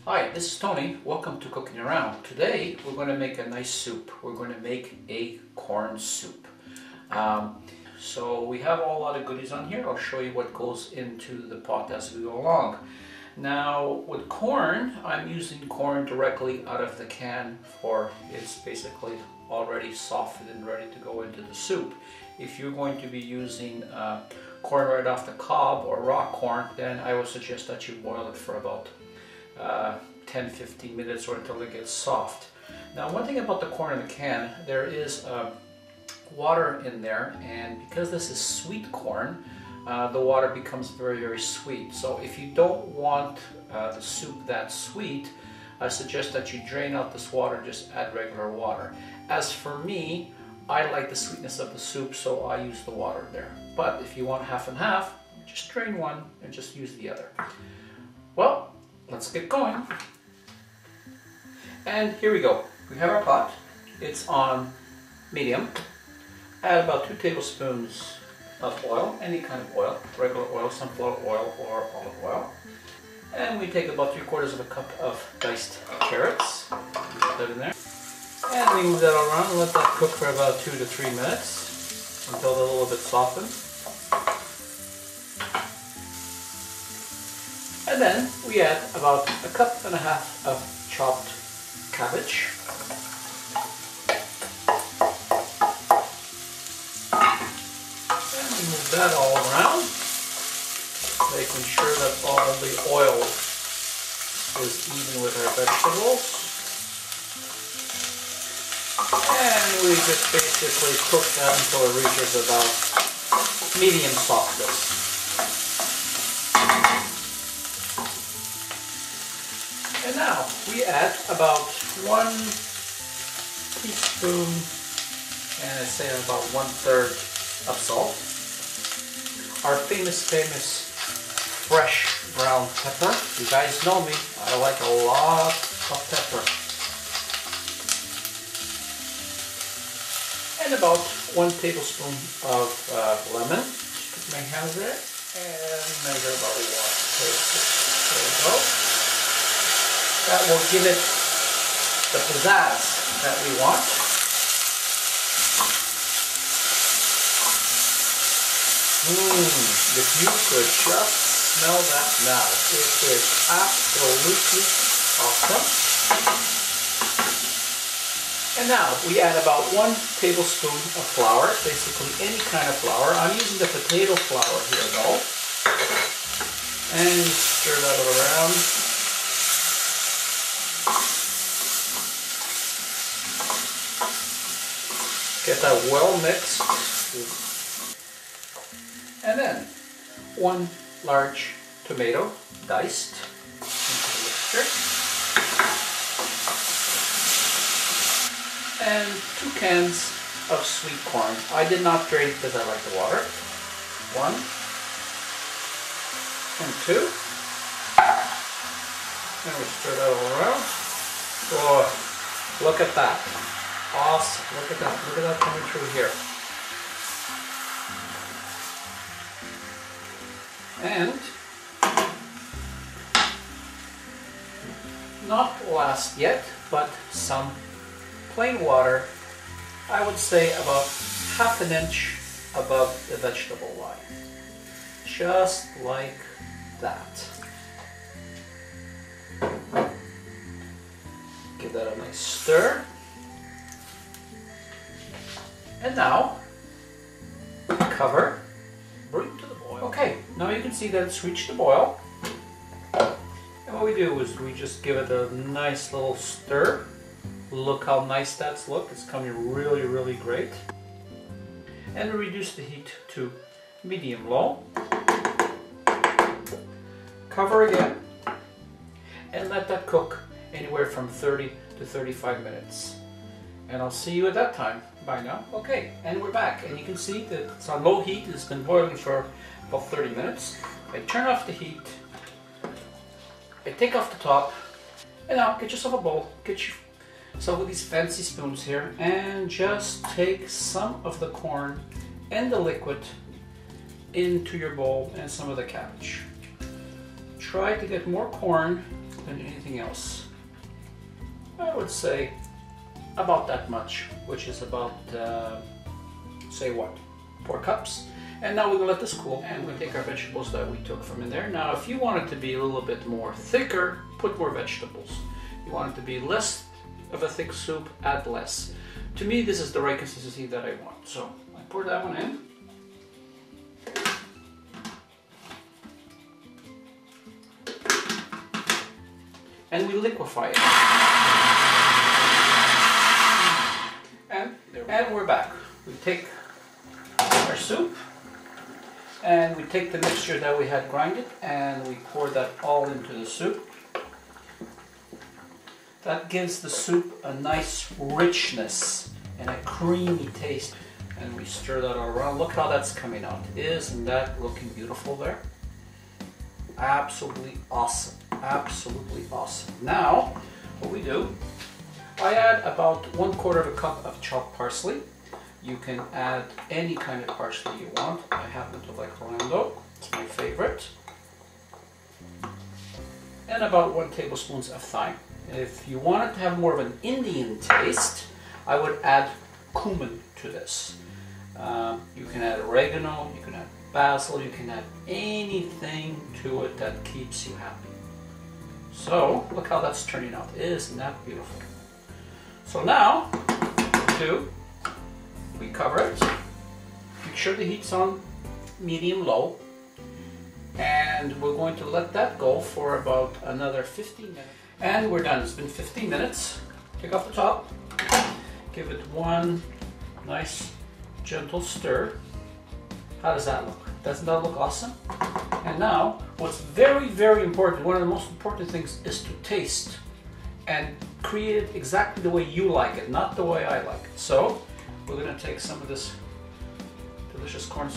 Hi, this is Tony. Welcome to Cooking Around. Today we're going to make a nice soup. We're going to make a corn soup. So we have a lot of goodies on here. I'll show you what goes into the pot as we go along. Now with corn, I'm using corn directly out of the can for it's basically already softened and ready to go into the soup. If you're going to be using corn right off the cob or raw corn, then I would suggest that you boil it for about 10-15 minutes or until it gets soft. Now one thing about the corn in the can, there is water in there, and because this is sweet corn, the water becomes very sweet. So if you don't want the soup that sweet, I suggest that you drain out this water and just add regular water. As for me, I like the sweetness of the soup, so I use the water there. But if you want half and half, just drain one and just use the other. Well, let's get going. And here we go. We have our pot. It's on medium. Add about 2 tablespoons of oil, any kind of oil, regular oil, sunflower oil, or olive oil. And we take about 3/4 cup of diced carrots. Put that in there. And we move that around and let that cook for about 2 to 3 minutes until they're a little bit softened. And then we add about 1.5 cups of chopped cabbage. And we move that all around, making sure that all the oil is even with our vegetables. And we just basically cook that until it reaches about medium softness. And now we add about 1 teaspoon, and I say about 1/3 of salt. Our famous fresh brown pepper. You guys know me, I like a lot of pepper. And about 1 tablespoon of lemon. Just put my hands there and measure about 1 tablespoon. There we go. That will give it the pizzazz that we want. If you could just smell that now, it is absolutely awesome. And now we add about 1 tablespoon of flour, basically any kind of flour. I'm using the potato flour here though. And stir that all around. Get that well mixed. And then 1 large tomato, diced, into the mixture. And 2 cans of sweet corn. I did not drain because I like the water. 1 and 2. And we stir that all around. Oh, look at that. Awesome. Look at that. Look at that coming through here. And not last yet, but some plain water, I would say about 1/2 inch above the vegetable line. Just like that. Give that a nice stir. And now, cover, bring to the boil. Okay, now you can see that it's reached the boil. And what we do is we just give it a nice little stir. Look how nice that's looked. It's coming really great. And we reduce the heat to medium-low. Cover again. And let that cook anywhere from 30 to 35 minutes. And I'll see you at that time. Bye now. Okay, and we're back. And you can see that it's on low heat. It's been boiling for about 30 minutes. I turn off the heat. I take off the top. And now get yourself a bowl. Get some of these fancy spoons here. And just take some of the corn and the liquid into your bowl and some of the cabbage. Try to get more corn and anything else. I would say about that much, which is about, say what, 4 cups. And now we're going to let this cool, and we take our vegetables that we took from in there. Now if you want it to be a little bit more thicker, put more vegetables. You want it to be less of a thick soup, add less. To me, this is the right consistency that I want. So I pour that one in. And we liquefy it. And we're back. We take our soup and we take the mixture that we had grinded and we pour that all into the soup. That gives the soup a nice richness and a creamy taste. And we stir that all around. Look how that's coming out. Isn't that looking beautiful there? Absolutely awesome. Absolutely awesome. Now, what we do, I add about 1/4 of a cup of chopped parsley. You can add any kind of parsley you want. I happen to like Orlando. It's my favorite. And about 1 tablespoon of thyme. If you want it to have more of an Indian taste, I would add cumin to this. You can add oregano, you can add basil, you can add anything to it that keeps you happy. So, look how that's turning out. Isn't that beautiful? So now, we cover it. Make sure the heat's on medium-low. And we're going to let that go for about another 15 minutes. And we're done. It's been 15 minutes. Take off the top. Give it one nice, gentle stir. How does that look? Doesn't that look awesome? And now, what's very, very important, one of the most important things is to taste and create it exactly the way you like it, not the way I like it. So, we're going to take some of this delicious corn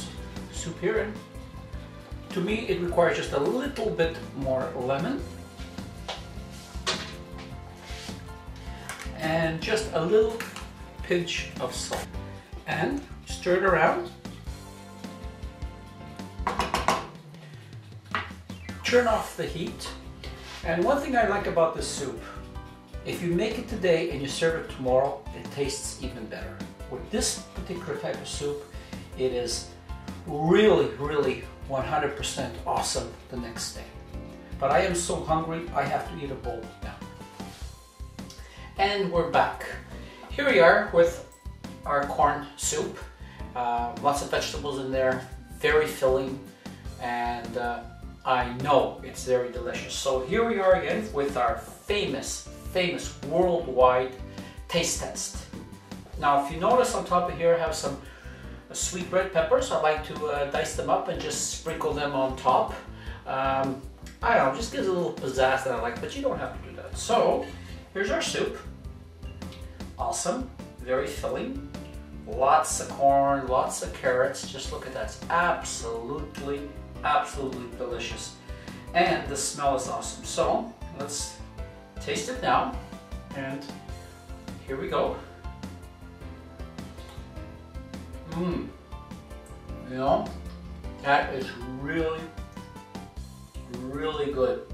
soup here, and to me it requires just a little bit more lemon and just a little pinch of salt, and stir it around. Turn off the heat. And one thing I like about this soup, if you make it today and you serve it tomorrow, it tastes even better. With this particular type of soup, it is really, really 100% awesome the next day. But I am so hungry, I have to eat a bowl now. And we're back. Here we are with our corn soup. Lots of vegetables in there, very filling, and I know it's very delicious. So here we are again with our famous worldwide taste test. Now if you notice on top of here I have some sweet red peppers. I like to dice them up and just sprinkle them on top. I don't know, just gives a little pizzazz that I like, but you don't have to do that. So here's our soup. Awesome, very filling. Lots of corn, lots of carrots. Just look at that, it's absolutely delicious. And the smell is awesome. So let's taste it now. And here we go. You know, that is really, really good.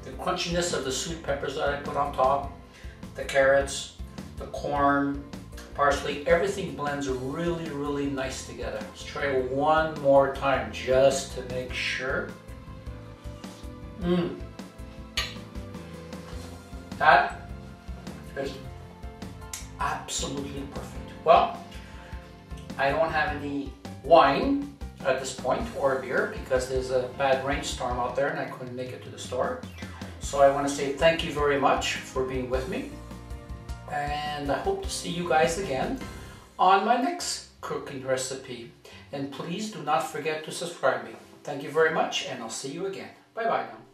The crunchiness of the sweet peppers that I put on top, the carrots, the corn, parsley, everything blends really, really nice together. Let's try it one more time just to make sure. That is absolutely perfect. Well, I don't have any wine at this point or beer because there's a bad rainstorm out there and I couldn't make it to the store. So I want to say thank you very much for being with me. And I hope to see you guys again on my next cooking recipe. And please do not forget to subscribe me. Thank you very much, and I'll see you again. Bye bye now.